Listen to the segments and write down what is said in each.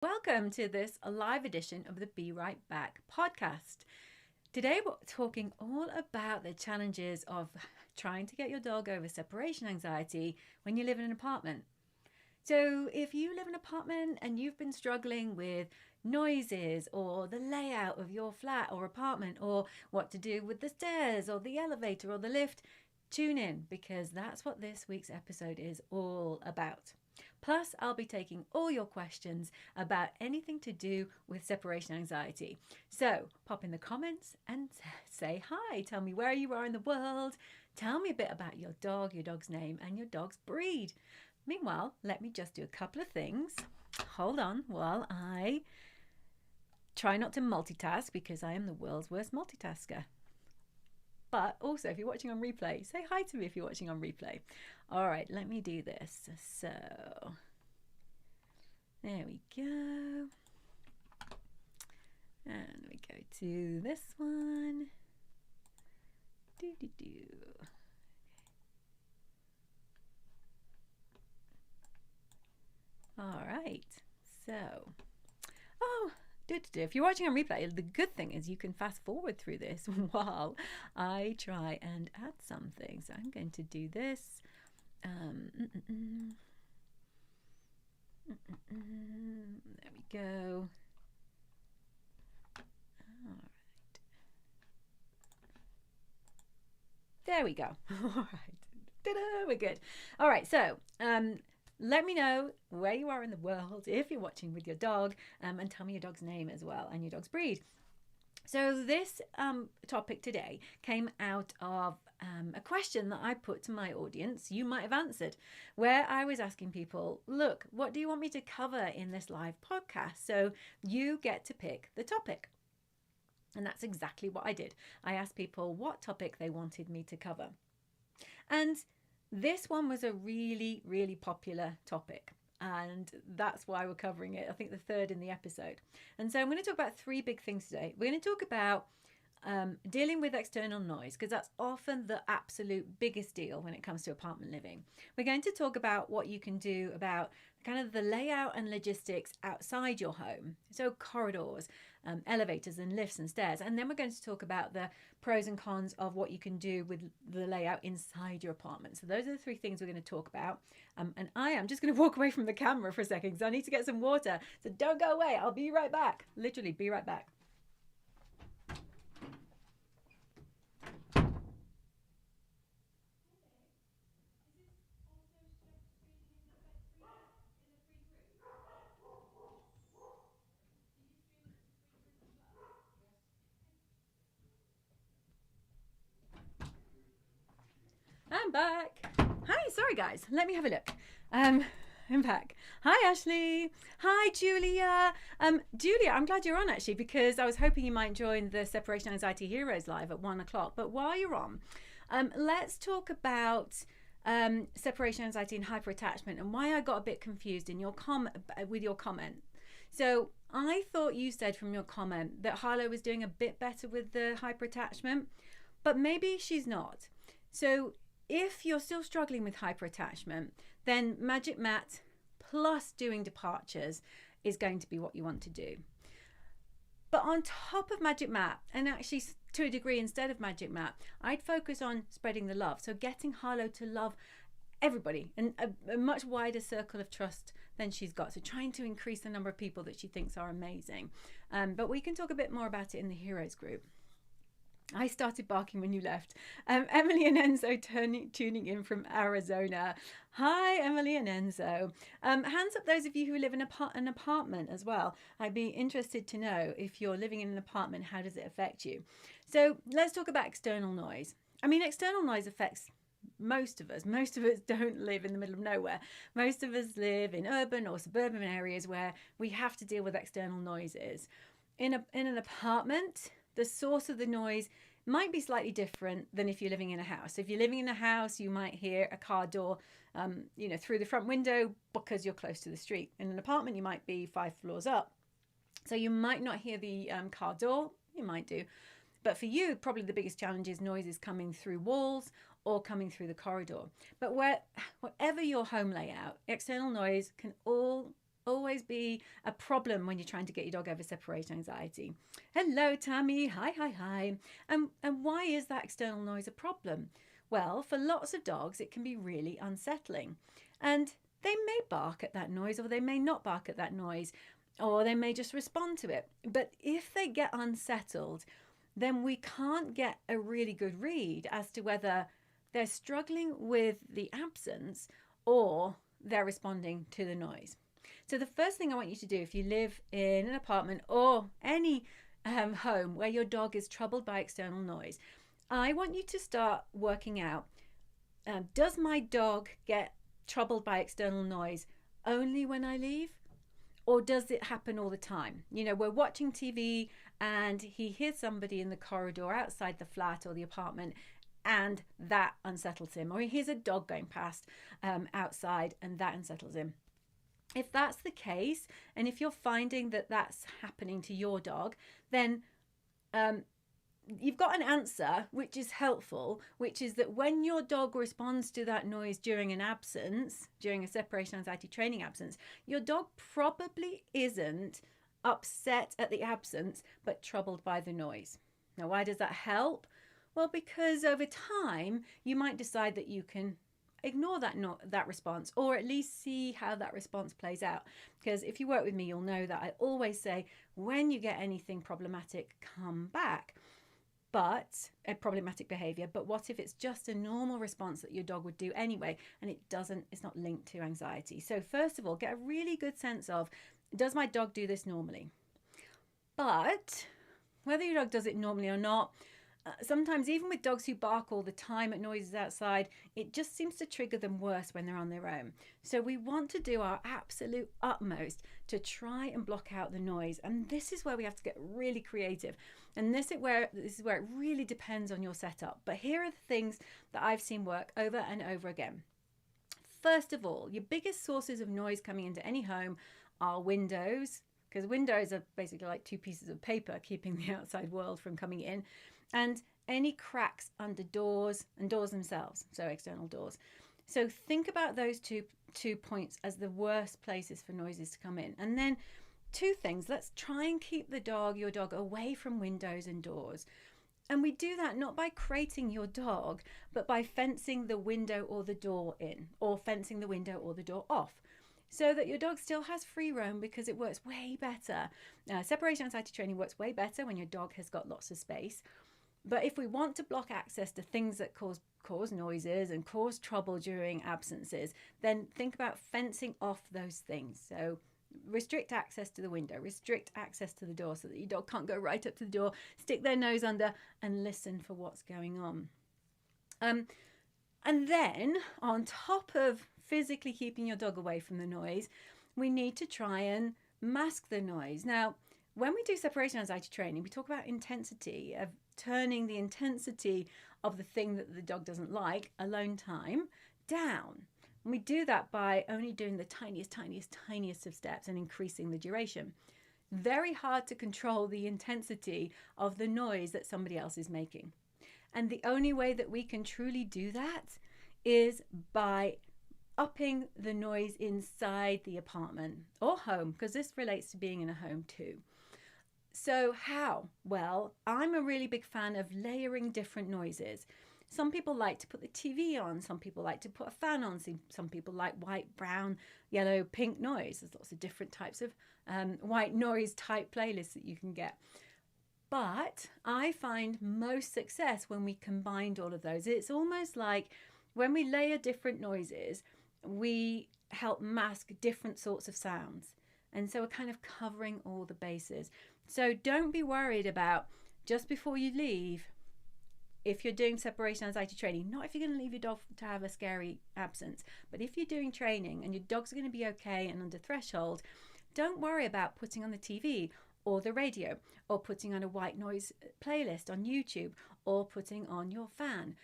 Welcome to this live edition of the Be Right Back podcast. Today we're talking all about the challenges of trying to get your dog over separation anxiety when you live in an apartment. So if you live in an apartment and you've been struggling with noises or the layout of your flat or apartment or what to do with the stairs or the elevator or the lift, tune in because that's what this week's episode is all about. Plus, I'll be taking all your questions about anything to do with separation anxiety. So pop in the comments and say hi. Tell me where you are in the world. Tell me a bit about your dog, your dog's name, and your dog's breed. Meanwhile, let me just do a couple of things. Hold on while I try not to multitask because I am the world's worst multitasker. But also, if you're watching on replay, say hi to me if you're watching on replay. All right, let me do this. So, there we go. And we go to this one. All right, so, if you're watching on replay, the good thing is you can fast forward through this while I try and add something. So I'm going to do this. There we go. All right. There we go. All right. Ta-da, we're good. All right, so let me know where you are in the world if you're watching with your dog, and tell me your dog's name as well and your dog's breed. So this topic today came out of a question that I put to my audience, you might have answered, where I was asking people, look, what do you want me to cover in this live podcast? So you get to pick the topic. And that's exactly what I did. I asked people what topic they wanted me to cover. And this one was a really, really popular topic. And that's why we're covering it. I think the third in the episode. And so I'm going to talk about three big things today. We're going to talk about dealing with external noise, because that's often the absolute biggest deal when it comes to apartment living. We're going to talk about what you can do about kind of the layout and logistics outside your home. So corridors, elevators and lifts and stairs. And then we're going to talk about the pros and cons of what you can do with the layout inside your apartment. So those are the three things we're going to talk about. And I am just going to walk away from the camera for a second because I need to get some water. So don't go away. I'll be right back. Literally be right back. I'm back. Hi, sorry guys. Let me have a look. I'm back. Hi Ashley. Hi Julia. Julia, I'm glad you're on actually because I was hoping you might join the Separation Anxiety Heroes live at 1:00. But while you're on, let's talk about separation anxiety and hyperattachment and why I got a bit confused in your with your comment. So I thought you said from your comment that Harlow was doing a bit better with the hyperattachment, but maybe she's not. So if you're still struggling with hyperattachment, then Magic Mat plus doing departures is going to be what you want to do. But on top of Magic Mat, and actually to a degree instead of Magic Mat, I'd focus on spreading the love. So getting Harlow to love everybody and a much wider circle of trust than she's got. So trying to increase the number of people that she thinks are amazing. But we can talk a bit more about it in the Heroes group. I started barking when you left. Emily and Enzo tuning in from Arizona. Hi, Emily and Enzo. Hands up those of you who live in an apartment as well. I'd be interested to know if you're living in an apartment, how does it affect you? So let's talk about external noise. I mean, external noise affects most of us. Most of us don't live in the middle of nowhere. Most of us live in urban or suburban areas where we have to deal with external noises. In an apartment, the source of the noise might be slightly different than if you're living in a house. If you're living in a house, you might hear a car door, through the front window because you're close to the street. In an apartment, you might be 5 floors up. So you might not hear the car door. You might do. But for you, probably the biggest challenge is noises coming through walls or coming through the corridor. But whatever your home layout, external noise can all always be a problem when you're trying to get your dog over separation anxiety. Hello, Tammy. Hi, hi, hi. And why is that external noise a problem? Well, for lots of dogs, it can be really unsettling. And they may bark at that noise, or they may not bark at that noise, or they may just respond to it. But if they get unsettled, then we can't get a really good read as to whether they're struggling with the absence or they're responding to the noise. So the first thing I want you to do, if you live in an apartment or any home where your dog is troubled by external noise, I want you to start working out, does my dog get troubled by external noise only when I leave? Or does it happen all the time? You know, we're watching TV and he hears somebody in the corridor outside the flat or the apartment, and that unsettles him. Or he hears a dog going past outside, and that unsettles him. If that's the case, and if you're finding that that's happening to your dog, then you've got an answer which is helpful, which is that when your dog responds to that noise during an absence, during a separation anxiety training absence, your dog probably isn't upset at the absence, but troubled by the noise. Now, why does that help? Well, because over time, you might decide that you can ignore that response, or at least see how that response plays out. Because if you work with me, you'll know that I always say, when you get anything problematic, come back. But a problematic behavior, but what if it's just a normal response that your dog would do anyway, and it's not linked to anxiety? So first of all, get a really good sense of, does my dog do this normally? But whether your dog does it normally or not, sometimes even with dogs who bark all the time at noises outside, it just seems to trigger them worse when they're on their own. So we want to do our absolute utmost to try and block out the noise. And this is where we have to get really creative. And this is where it really depends on your setup. But here are the things that I've seen work over and over again. First of all, your biggest sources of noise coming into any home are windows, because windows are basically like two pieces of paper keeping the outside world from coming in, and any cracks under doors and doors themselves, so external doors. So think about those two points as the worst places for noises to come in. And then two things, let's try and keep your dog away from windows and doors. And we do that not by crating your dog, but by fencing the window or the door in, or fencing the window or the door off, so that your dog still has free roam, because it works way better. Separation anxiety training works way better when your dog has got lots of space. But if we want to block access to things that cause noises and cause trouble during absences, then think about fencing off those things. So restrict access to the window, restrict access to the door, so that your dog can't go right up to the door, stick their nose under and listen for what's going on. And then on top of physically keeping your dog away from the noise, we need to try and mask the noise. Now, when we do separation anxiety training, we talk about intensity, of turning the intensity of the thing that the dog doesn't like, alone time, down. And we do that by only doing the tiniest of steps and increasing the duration. Very hard to control the intensity of the noise that somebody else is making. And the only way that we can truly do that is by upping the noise inside the apartment or home, because this relates to being in a home too. So how? Well, I'm a really big fan of layering different noises. Some people like to put the TV on, some people like to put a fan on, some people like white, brown, yellow, pink noise. There's lots of different types of white noise type playlists that you can get. But I find most success when we combined all of those. It's almost like when we layer different noises, we help mask different sorts of sounds. And so we're kind of covering all the bases. So don't be worried about, just before you leave, if you're doing separation anxiety training, not if you're going to leave your dog to have a scary absence, but if you're doing training and your dog's going to be okay and under threshold, don't worry about putting on the TV or the radio, or putting on a white noise playlist on YouTube, or putting on your fan.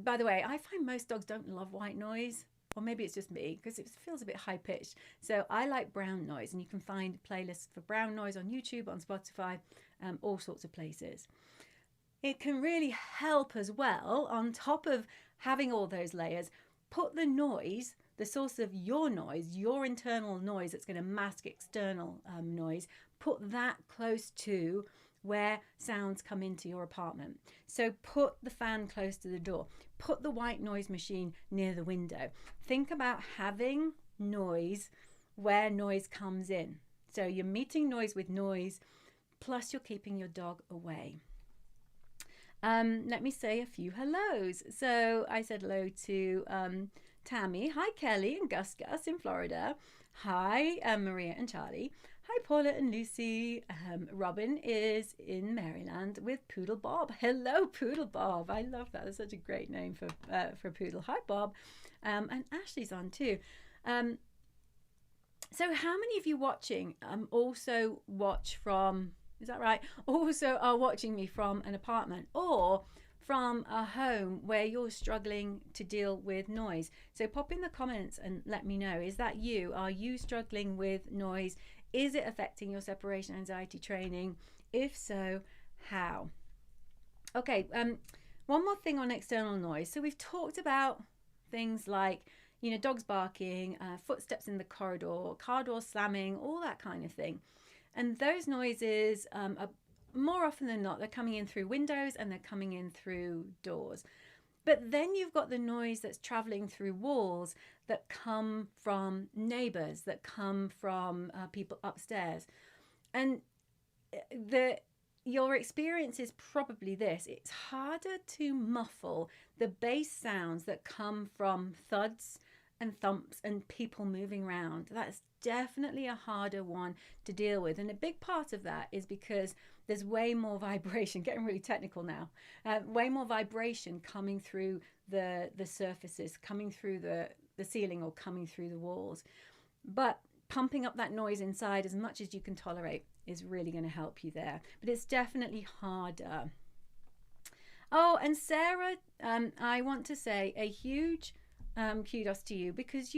By the way, I find most dogs don't love white noise. Or maybe it's just me, because it feels a bit high pitched. So I like brown noise, and you can find playlists for brown noise on YouTube, on Spotify, all sorts of places. It can really help as well, on top of having all those layers, put the noise the source of your noise, your internal noise that's going to mask external noise, put that close to where sounds come into your apartment. So put the fan close to the door, put the white noise machine near the window. Think about having noise where noise comes in. So you're meeting noise with noise, plus you're keeping your dog away. Let me say a few hellos. So I said hello to Tammy. Hi, Kelly and Gus in Florida. Hi, Maria and Charlie. Hi, Paula and Lucy. Robin is in Maryland with Poodle Bob. Hello, Poodle Bob. I love that. That's such a great name for Poodle. Hi, Bob. And Ashley's on too. So how many of you watching also watch from, is that right? Also are watching me from an apartment or from a home where you're struggling to deal with noise? So pop in the comments and let me know. Is that you? Are you struggling with noise? Is it affecting your separation anxiety training? If so, how? Okay, one more thing on external noise. So we've talked about things like, you know, dogs barking, footsteps in the corridor, car door slamming, all that kind of thing. And those noises are more often than not, they're coming in through windows and they're coming in through doors. But then you've got the noise that's traveling through walls that come from neighbours, that come from people upstairs. And your experience is probably this: it's harder to muffle the bass sounds that come from thuds and thumps and people moving around. That's definitely a harder one to deal with. And a big part of that is because there's way more vibration, getting really technical now, way more vibration coming through the surfaces, coming through the ceiling or coming through the walls. But pumping up that noise inside as much as you can tolerate is really going to help you there. But it's definitely harder. Oh, and Sarah, I want to say a huge kudos to you, because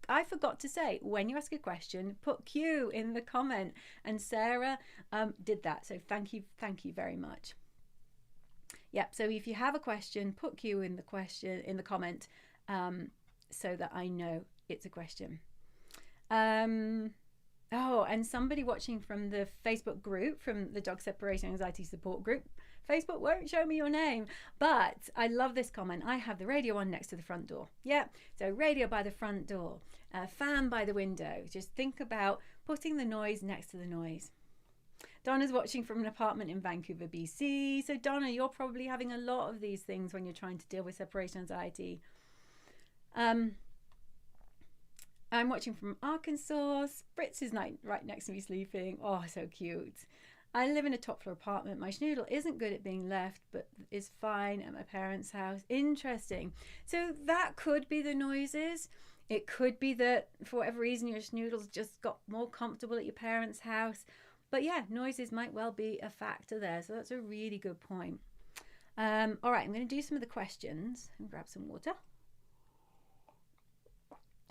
I forgot to say, when you ask a question, put Q in the comment, and Sarah did that. So thank you very much. Yep. So if you have a question, put Q in the comment, so that I know it's a question. Oh, and somebody watching from the Facebook group, from the Dog Separation Anxiety Support Group. Facebook won't show me your name, but I love this comment. I have the radio on next to the front door. Yeah, so radio by the front door, fan by the window. Just think about putting the noise next to the noise. Donna's watching from an apartment in Vancouver, BC. So Donna, you're probably having a lot of these things when you're trying to deal with separation anxiety. I'm watching from Arkansas. Spritz is right next to me sleeping. Oh, so cute. I live in a top floor apartment. My schnoodle isn't good at being left, but is fine at my parents' house. Interesting. So that could be the noises. It could be that for whatever reason your schnoodle's just got more comfortable at your parents' house. But yeah, noises might well be a factor there. So that's a really good point. All right, I'm going to do some of the questions and grab some water.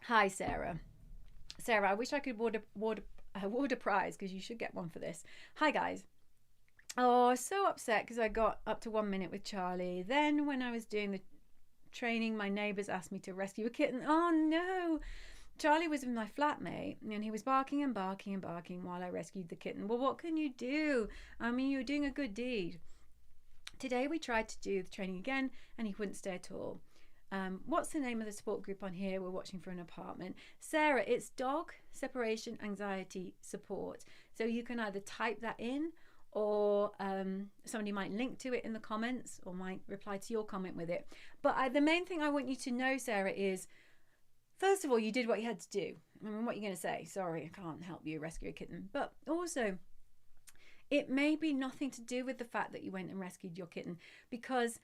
Hi, Sarah. Sarah, I wish I could award a prize, because you should get one for this. Hi, guys. Oh, so upset because I got up to 1 minute with Charlie. Then when I was doing the training, my neighbours asked me to rescue a kitten. Oh, no. Charlie was with my flatmate, and he was barking and barking and barking while I rescued the kitten. Well, what can you do? I mean, you're doing a good deed. Today we tried to do the training again, and he wouldn't stay at all. What's the name of the support group on here? We're watching for an apartment. Sarah, it's Dog Separation Anxiety Support. So you can either type that in, or somebody might link to it in the comments, or might reply to your comment with it. But the main thing I want you to know, Sarah, is, first of all, you did what you had to do. I mean, what are you going to say? Sorry, I can't help you rescue a kitten. But also, it may be nothing to do with the fact that you went and rescued your kitten, because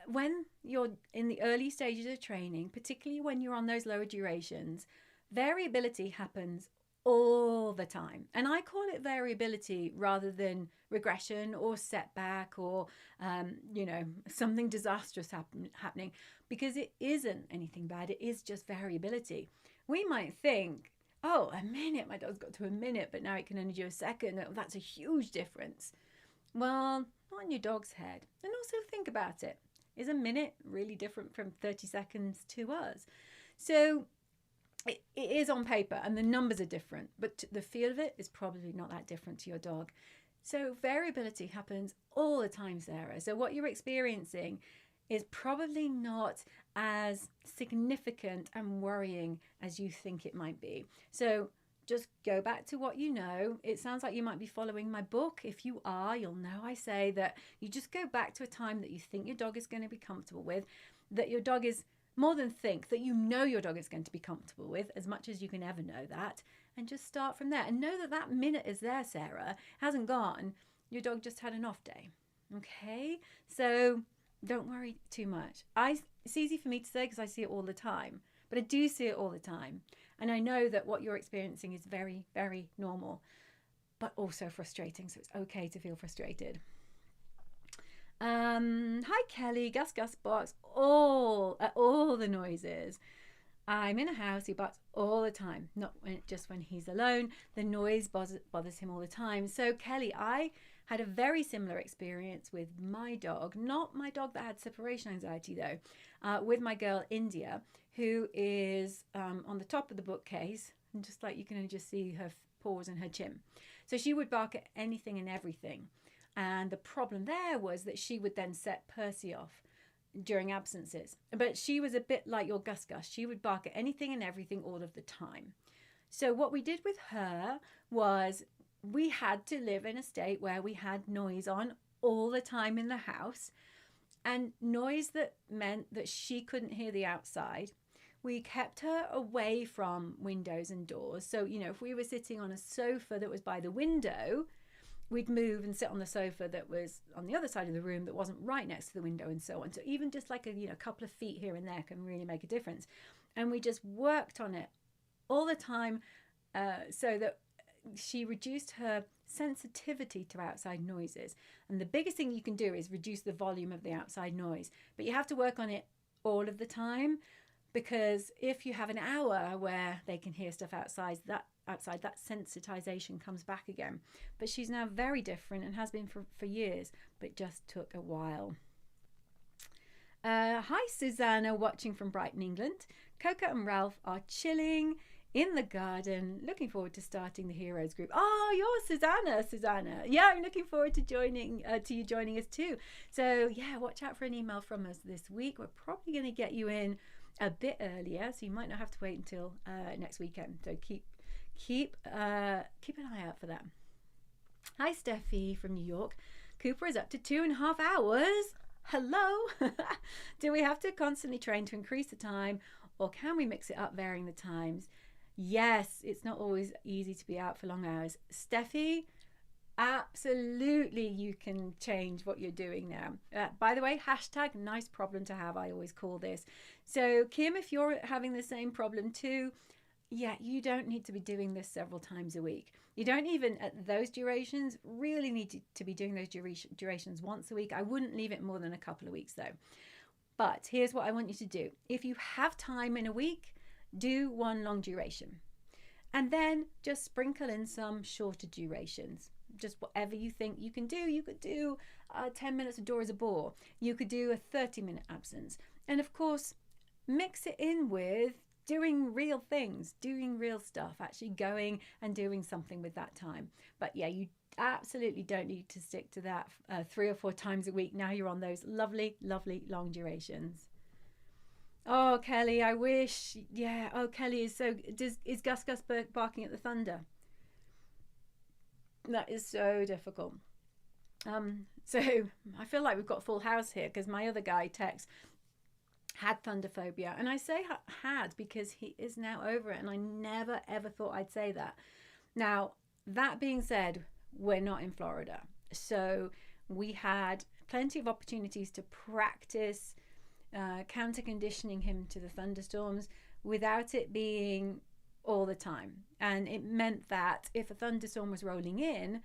when you're in the early stages of training, particularly when you're on those lower durations, variability happens all the time. And I call it variability rather than regression or setback or, something disastrous happening, because it isn't anything bad. It is just variability. We might think, oh, a minute, my dog's got to a minute, but now it can only do a second. That's a huge difference. Well, not in your dog's head. And also think about it. Is a minute really different from 30 seconds to us? So it is on paper and the numbers are different, but the feel of it is probably not that different to your dog. So variability happens all the time, Sarah. So what you're experiencing is probably not as significant and worrying as you think it might be. So just go back to what you know. It sounds like you might be following my book. If you are, you'll know I say that you just go back to a time that you think your dog is going to be comfortable with, that your dog is more than think, that you know your dog is going to be comfortable with, as much as you can ever know that, and just start from there. And know that that minute is there, Sarah, hasn't gone. Your dog just had an off day. Okay? So don't worry too much. It's easy for me to say because I see it all the time, but I do see it all the time. And I know that what you're experiencing is very, very normal, but also frustrating. So it's okay to feel frustrated. Hi Kelly, Gus barks all the noises. I'm in a house, he barks all the time, not just when he's alone. The noise bothers him all the time. So Kelly, I had a very similar experience with my dog, not my dog that had separation anxiety though, with my girl India, who is on the top of the bookcase, and just like you can just see her paws and her chin. So she would bark at anything and everything. And the problem there was that she would then set Percy off during absences. But she was a bit like your Gus. She would bark at anything and everything all of the time. So what we did with her was we had to live in a state where we had noise on all the time in the house, and noise that meant that she couldn't hear the outside. We kept her away from windows and doors. So, if we were sitting on a sofa that was by the window, we'd move and sit on the sofa that was on the other side of the room that wasn't right next to the window, and so on. So even just like a couple of feet here and there can really make a difference. And we just worked on it all the time, so that she reduced her sensitivity to outside noises. And the biggest thing you can do is reduce the volume of the outside noise, but you have to work on it all of the time, because if you have an hour where they can hear stuff outside, that sensitization comes back again. But she's now very different and has been for years, but it just took a while. Hi Susanna, watching from Brighton, England. Coco and Ralph are chilling in the garden, looking forward to starting the Heroes group. Oh, you're Susanna. Yeah, I'm looking forward to you joining us too. So yeah, watch out for an email from us this week. We're probably going to get you in a bit earlier, so you might not have to wait until next weekend. So keep an eye out for that. Hi Steffi from New York. Cooper is up to 2.5 hours. Hello. Do we have to constantly train to increase the time, or can we mix it up, varying the times? Yes, it's not always easy to be out for long hours. Steffi, absolutely you can change what you're doing now. By the way, hashtag nice problem to have, I always call this. So Kim, if you're having the same problem too, yeah, you don't need to be doing this several times a week. You don't even, at those durations, really need to be doing those durations once a week. I wouldn't leave it more than a couple of weeks though. But here's what I want you to do. If you have time in a week, do one long duration. And then just sprinkle in some shorter durations. Just whatever you think you can do. You could do 10 minutes of door as a bore. You could do a 30-minute absence. And of course, mix it in with doing real things, doing real stuff, actually going and doing something with that time. But yeah, you absolutely don't need to stick to that 3 or 4 times a week. Now you're on those lovely, lovely long durations. Oh, Kelly, I wish. Yeah. Oh, Kelly is Gus barking at the thunder? That is so difficult. So I feel like we've got a full house here, because my other guy, Tex, had thunder phobia. And I say had because he is now over it, and I never ever thought I'd say that. Now, that being said, we're not in Florida, so we had plenty of opportunities to practice counter conditioning him to the thunderstorms without it being all the time. And it meant that if a thunderstorm was rolling in,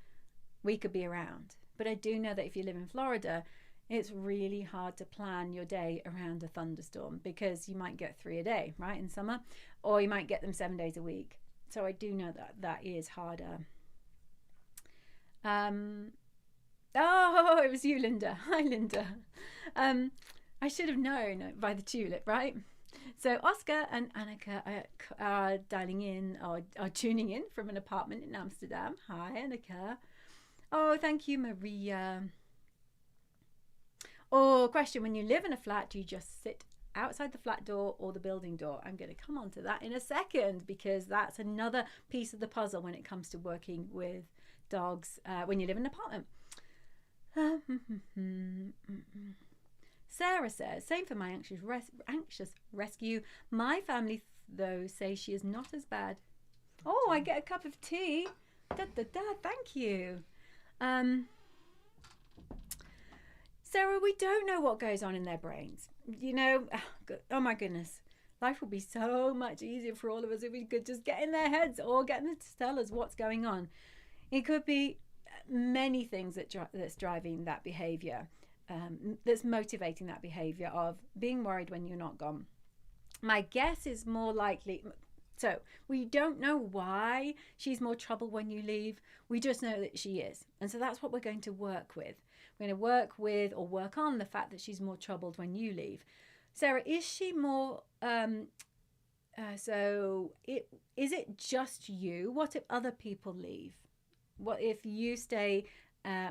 we could be around. But I do know that if you live in Florida, it's really hard to plan your day around a thunderstorm, because you might get 3 a day, right, in summer, or you might get them 7 days a week. So I do know that is harder. Oh, it was you, Linda. Hi, Linda. I should have known by the tulip, right? So Oscar and Annika are dialing in or are tuning in from an apartment in Amsterdam. Hi, Annika. Oh, thank you, Maria. Oh, question. When you live in a flat, do you just sit outside the flat door or the building door? I'm going to come on to that in a second because that's another piece of the puzzle when it comes to working with dogs when you live in an apartment. Sarah says, same for my anxious rescue. My family, though, say she is not as bad. Oh, I get a cup of tea. Thank you. Sarah, we don't know what goes on in their brains. You know, oh my goodness. Life would be so much easier for all of us if we could just get in their heads or get them to tell us what's going on. It could be many things that's driving that behavior, that's motivating that behavior of being worried when you're not gone. My guess is more likely, so we don't know why she's more trouble when you leave. We just know that she is. And so that's what we're going to work with. We're going to work with or work on the fact that she's more troubled when you leave. Sarah, is she more, is it just you? What if other people leave? What if you stay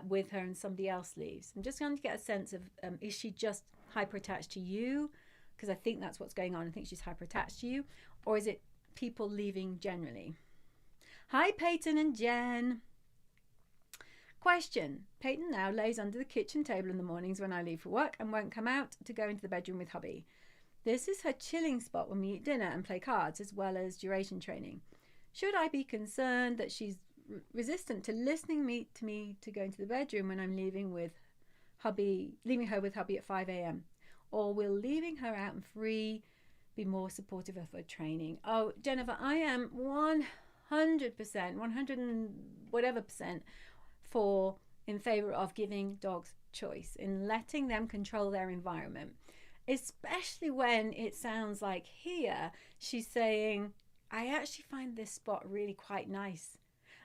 with her and somebody else leaves? I'm just going to get a sense of, is she just hyper attached to you? Because I think that's what's going on. I think she's hyper attached to you. Or is it people leaving generally? Hi, Peyton and Jen. Question. Peyton now lays under the kitchen table in the mornings when I leave for work and won't come out to go into the bedroom with hubby. This is her chilling spot when we eat dinner and play cards as well as duration training. Should I be concerned that she's resistant to listening to me to go into the bedroom when I'm leaving her with hubby at 5 a.m? Or will leaving her out and free be more supportive of her training? Oh, Jennifer, I am 100%, 100 and whatever percent in favor of giving dogs choice, in letting them control their environment, especially when it sounds like here she's saying, I actually find this spot really quite nice.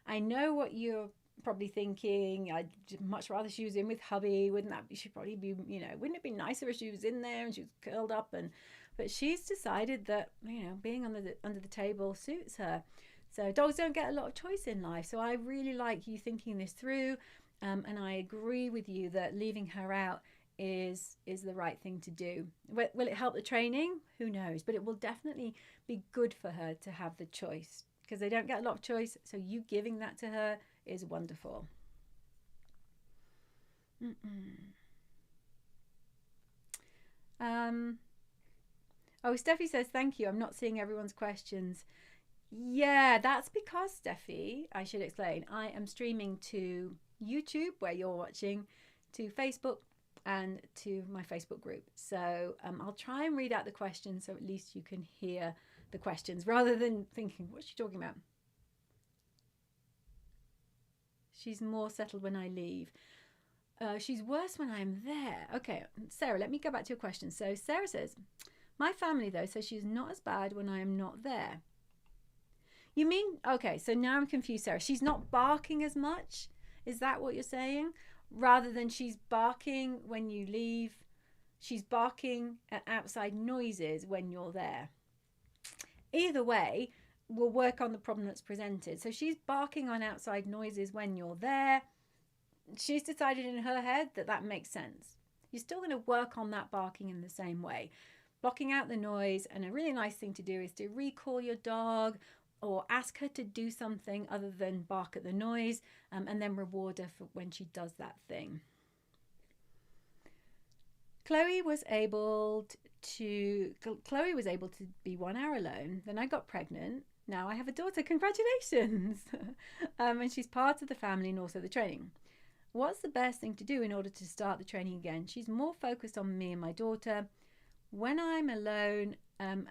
I know what you're probably thinking. I'd much rather she was in with hubby. She'd probably be, wouldn't it be nicer if she was in there and she was curled up? But she's decided that, being under the table suits her. So dogs don't get a lot of choice in life. So I really like you thinking this through. And I agree with you that leaving her out is the right thing to do. Will it help the training? Who knows? But it will definitely be good for her to have the choice, because they don't get a lot of choice. So you giving that to her is wonderful. Steffi says, thank you. I'm not seeing everyone's questions. Yeah, that's because, Steffi, I should explain, I am streaming to YouTube, where you're watching, to Facebook, and to my Facebook group. So I'll try and read out the questions so at least you can hear the questions rather than thinking, what's she talking about? She's more settled when I leave. She's worse when I'm there. Okay, Sarah, let me go back to your question. So Sarah says, my family, though, says she's not as bad when I am not there. You mean, okay, so now I'm confused, Sarah. She's not barking as much? Is that what you're saying? Rather than she's barking when you leave, she's barking at outside noises when you're there. Either way, we'll work on the problem that's presented. So she's barking on outside noises when you're there. She's decided in her head that makes sense. You're still going to work on that barking in the same way, blocking out the noise. And a really nice thing to do is to recall your dog or ask her to do something other than bark at the noise, and then reward her for when she does that thing. Chloe was able to be 1 hour alone. Then I got pregnant. Now I have a daughter. Congratulations. And she's part of the family and also the training. What's the best thing to do in order to start the training again? She's more focused on me and my daughter. When I'm alone and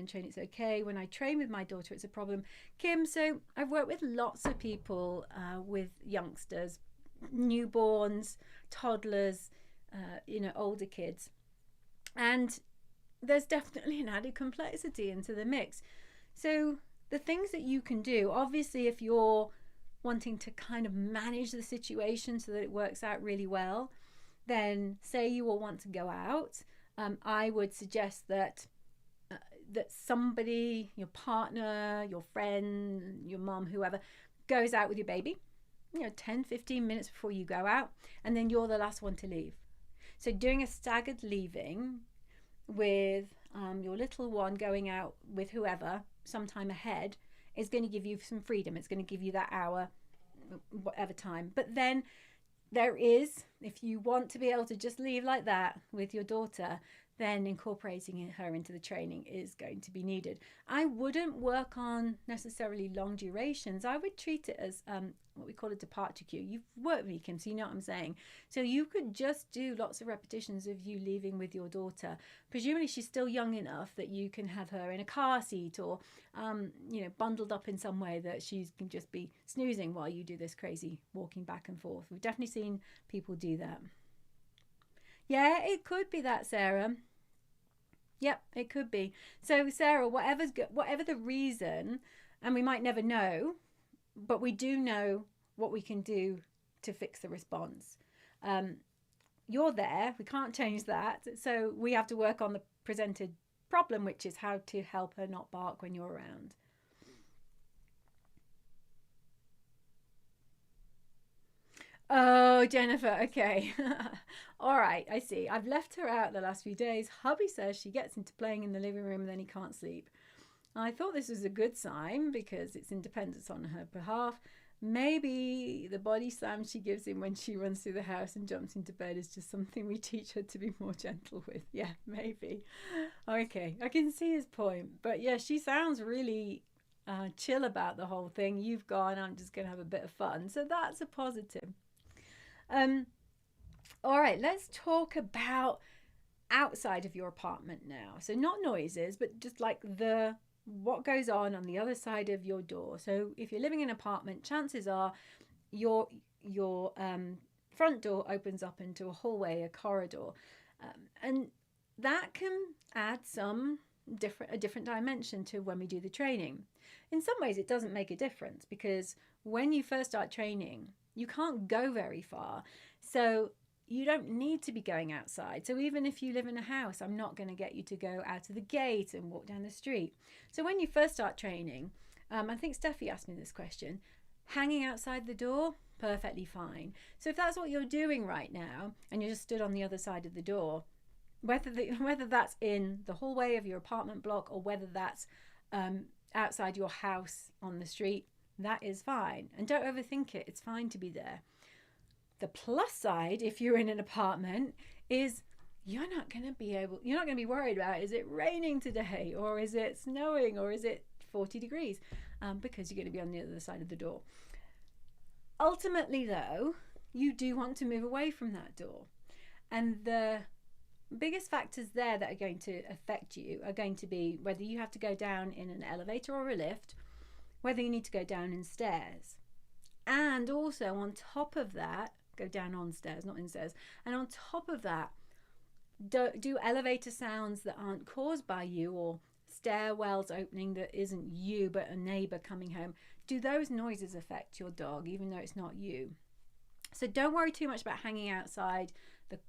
train, it's okay. When I train with my daughter, it's a problem. Kim, so I've worked with lots of people with youngsters, newborns, toddlers, older kids. And there's definitely an added complexity into the mix. So the things that you can do, obviously, if you're wanting to kind of manage the situation so that it works out really well, then say you all want to go out. I would suggest that that somebody, your partner, your friend, your mom, whoever, goes out with your baby, 10-15 minutes before you go out, and then you're the last one to leave. So doing a staggered leaving with your little one going out with whoever sometime ahead is going to give you some freedom. It's going to give you that hour, whatever time. But then there is, if you want to be able to just leave like that with your daughter, then incorporating her into the training is going to be needed. I wouldn't work on necessarily long durations. I would treat it as what we call a departure cue. You've worked with me, Kim, so you know what I'm saying. So you could just do lots of repetitions of you leaving with your daughter. Presumably she's still young enough that you can have her in a car seat or, bundled up in some way that she can just be snoozing while you do this crazy walking back and forth. We've definitely seen people do that. Yeah, it could be that, Sarah. Yep, it could be. So, Sarah, whatever the reason, and we might never know, but we do know what we can do to fix the response. You're there. We can't change that. So we have to work on the presented problem, which is how to help her not bark when you're around. Oh, Jennifer, okay. All right, I see. I've left her out the last few days. Hubby says she gets into playing in the living room and then he can't sleep. I thought this was a good sign because it's independence on her behalf. Maybe the body slam she gives him when she runs through the house and jumps into bed is just something we teach her to be more gentle with. Yeah, maybe. Okay, I can see his point. But yeah, she sounds really chill about the whole thing. You've gone, I'm just going to have a bit of fun. So that's a positive. All right, let's talk about outside of your apartment now. So not noises, but just like what goes on the other side of your door. So if you're living in an apartment, chances are your front door opens up into a hallway, a corridor, and that can add a different dimension to when we do the training. In some ways, it doesn't make a difference because when you first start training, you can't go very far. So you don't need to be going outside. So even if you live in a house, I'm not going to get you to go out of the gate and walk down the street. So when you first start training, I think Steffi asked me this question, hanging outside the door, perfectly fine. So if that's what you're doing right now and you're just stood on the other side of the door, whether that's in the hallway of your apartment block or whether that's outside your house on the street, that is fine. And don't overthink it. It's fine to be there. The plus side, if you're in an apartment, is you're not going to be worried about, is it raining today or is it snowing or is it 40 degrees? Because you're going to be on the other side of the door. Ultimately, though, you do want to move away from that door. And the biggest factors there that are going to affect you are going to be whether you have to go down in an elevator or a lift, whether you need to go down in stairs. And also on top of that, go down on stairs, not in stairs. And on top of that, do elevator sounds that aren't caused by you or stairwells opening that isn't you but a neighbour coming home. Do those noises affect your dog even though it's not you? So don't worry too much about hanging outside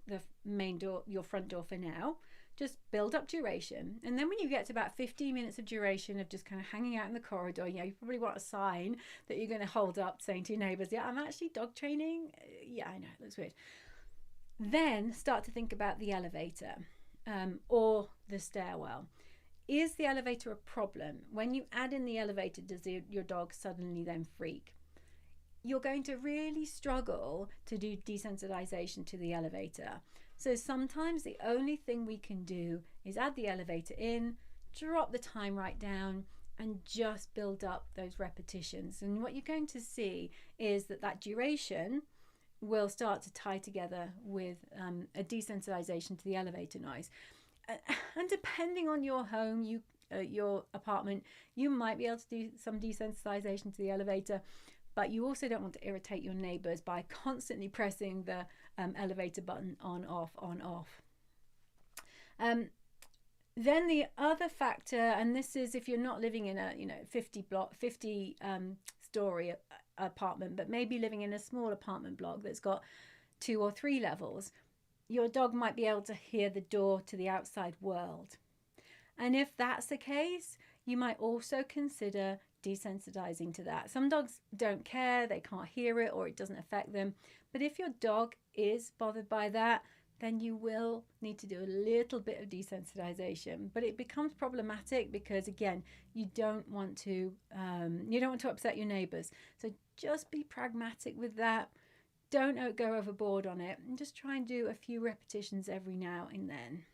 the main door, your front door for now. Just build up duration. And then when you get to about 15 minutes of duration of just kind of hanging out in the corridor, you probably want a sign that you're going to hold up saying to your neighbours, yeah, I'm actually dog training. Yeah, I know, it looks weird. Then start to think about the elevator or the stairwell. Is the elevator a problem? When you add in the elevator, does your dog suddenly then freak? You're going to really struggle to do desensitization to the elevator. So sometimes the only thing we can do is add the elevator in, drop the time right down, and just build up those repetitions. And what you're going to see is that duration will start to tie together with a desensitization to the elevator noise. And depending on your home, your apartment, you might be able to do some desensitization to the elevator, but you also don't want to irritate your neighbours by constantly pressing the elevator button on, off, on, off. Then the other factor, and this is if you're not living in a 50 story apartment, but maybe living in a small apartment block that's got 2 or 3 levels, your dog might be able to hear the door to the outside world. And if that's the case, you might also consider desensitizing to that. Some dogs don't care, they can't hear it, or it doesn't affect them. But if your dog is bothered by that, then you will need to do a little bit of desensitization. But it becomes problematic because, again, you don't want to upset your neighbors. So just be pragmatic with that. Don't go overboard on it, and just try and do a few repetitions every now and then.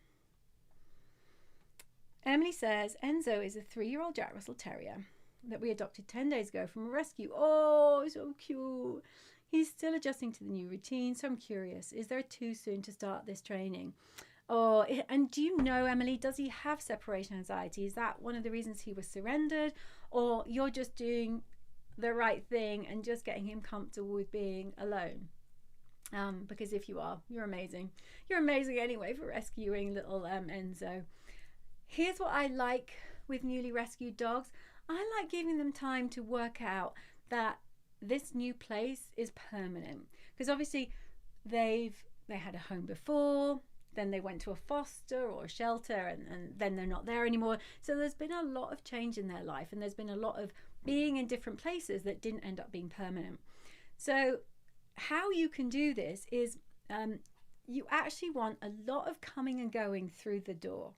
Emily says Enzo is a 3-year-old Jack Russell Terrier that we adopted 10 days ago from a rescue. Oh, so cute. He's still adjusting to the new routine, so I'm curious, is there too soon to start this training? Oh, and do you know, Emily, does he have separation anxiety? Is that one of the reasons he was surrendered? Or you're just doing the right thing and just getting him comfortable with being alone? Because if you are, you're amazing. You're amazing anyway for rescuing little Enzo. Here's what I like with newly rescued dogs. I like giving them time to work out that this new place is permanent, because obviously they had a home before, then they went to a foster or a shelter, and then they're not there anymore. So there's been a lot of change in their life, and there's been a lot of being in different places that didn't end up being permanent. So how you can do this is you actually want a lot of coming and going through the door,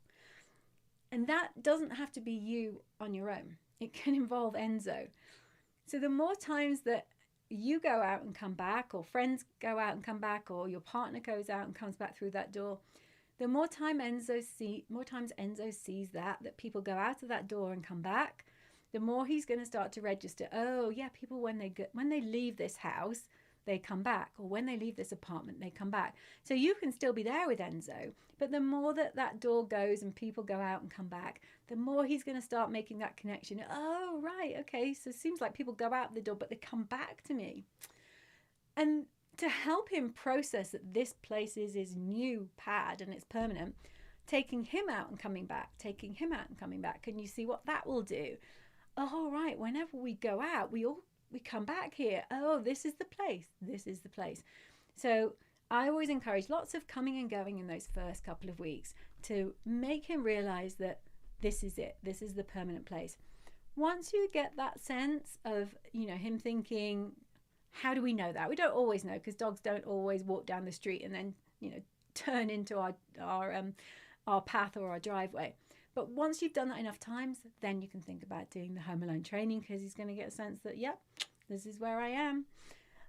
and that doesn't have to be you on your own. It can involve Enzo. So the more times that you go out and come back, or friends go out and come back, or your partner goes out and comes back through that door, the more times Enzo sees that people go out of that door and come back, the more he's going to start to register, oh yeah, people when they leave this house, they come back, or when they leave this apartment, they come back. So you can still be there with Enzo, but the more that door goes and people go out and come back, the more he's going to start making that connection. Oh, right, okay, so it seems like people go out the door, but they come back to me. And to help him process that this place is his new pad and it's permanent, taking him out and coming back, and you see what that will do. Oh, right, whenever we go out, we come back here. Oh, this is the place. So I always encourage lots of coming and going in those first couple of weeks to make him realize that this is it. This is the permanent place. Once you get that sense of, him thinking, how do we know that? We don't always know, because dogs don't always walk down the street and then, turn into our path or our driveway. But once you've done that enough times, then you can think about doing the home alone training, because he's going to get a sense that, yep, this is where I am.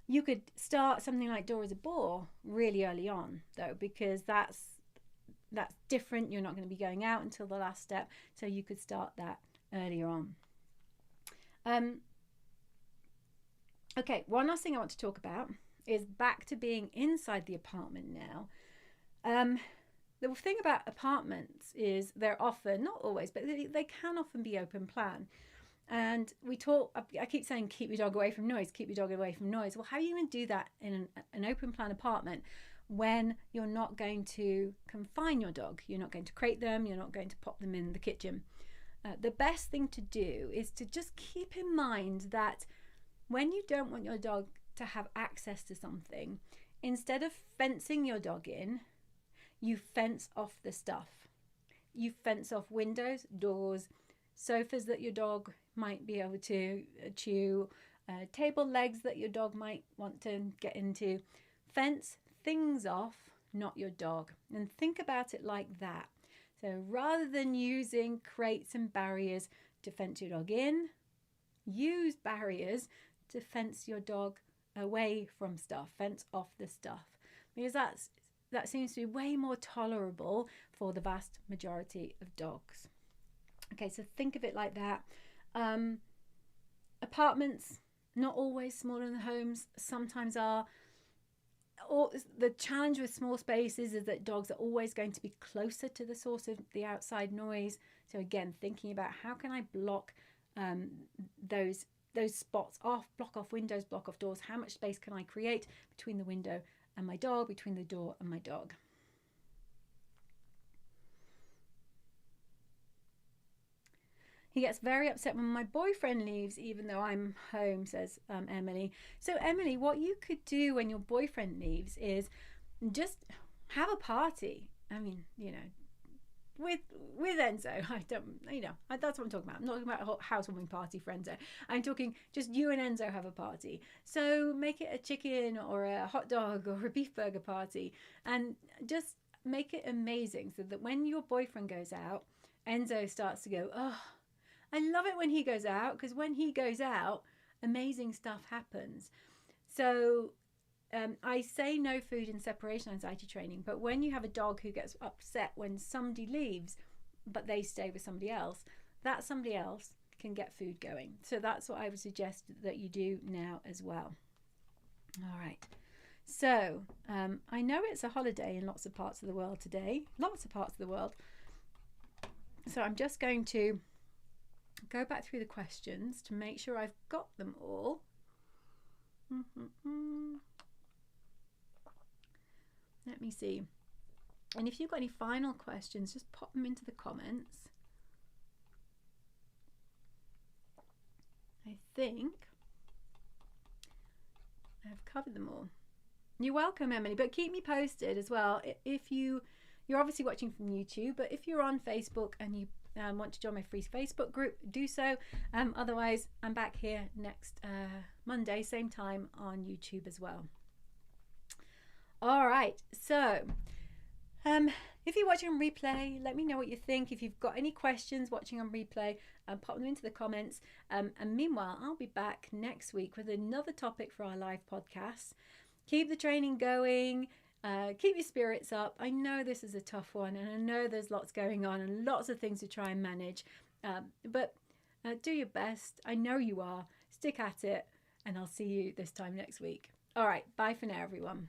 You could start something like Door as a Bore really early on, though, because that's different. You're not going to be going out until the last step, so you could start that earlier on. Okay, one last thing I want to talk about is back to being inside the apartment now. The thing about apartments is they're often, not always, but they can often be open plan. And I keep saying, keep your dog away from noise. Well, how are you going to do that in an open plan apartment when you're not going to confine your dog? You're not going to crate them. You're not going to pop them in the kitchen. The best thing to do is to just keep in mind that when you don't want your dog to have access to something, instead of fencing your dog in, you fence off the stuff. You fence off windows, doors, sofas that your dog might be able to chew, table legs that your dog might want to get into. Fence things off, not your dog. And think about it like that. So rather than using crates and barriers to fence your dog in, use barriers to fence your dog away from stuff, fence off the stuff. Because that seems to be way more tolerable for the vast majority of dogs. Okay, so think of it like that. Apartments, not always smaller than homes, sometimes are. The challenge with small spaces is that dogs are always going to be closer to the source of the outside noise. So again, thinking about how can I block those spots off, block off windows, block off doors. How much space can I create between the window and my dog, between the door and my dog? He gets very upset when my boyfriend leaves, even though I'm home, says Emily. So Emily, what you could do when your boyfriend leaves is just have a party. I mean, with Enzo. I don't, that's what I'm talking about. I'm not talking about a housewarming party for Enzo. I'm talking just you and Enzo have a party. So make it a chicken or a hot dog or a beef burger party, and just make it amazing so that when your boyfriend goes out, Enzo starts to go, oh, I love it when he goes out, because when he goes out, amazing stuff happens. So I say no food in separation anxiety training, but when you have a dog who gets upset when somebody leaves, but they stay with somebody else, that somebody else can get food going. So that's what I would suggest that you do now as well. All right. So I know it's a holiday in lots of parts of the world today, lots of parts of the world. So I'm just going to go back through the questions to make sure I've got them all. Let me see. And if you've got any final questions, just pop them into the comments. I think I've covered them all. You're welcome, Emily, but keep me posted as well. If you're obviously watching from YouTube, but if you're on Facebook and you want to join my free Facebook group, do so. Otherwise, I'm back here next Monday, same time on YouTube as well. All right, so if you're watching on replay, let me know what you think. If you've got any questions watching on replay, pop them into the comments. And meanwhile, I'll be back next week with another topic for our live podcast. Keep the training going. Keep your spirits up. I know this is a tough one, and I know there's lots going on and lots of things to try and manage. But do your best. I know you are. Stick at it, and I'll see you this time next week. All right, bye for now, everyone.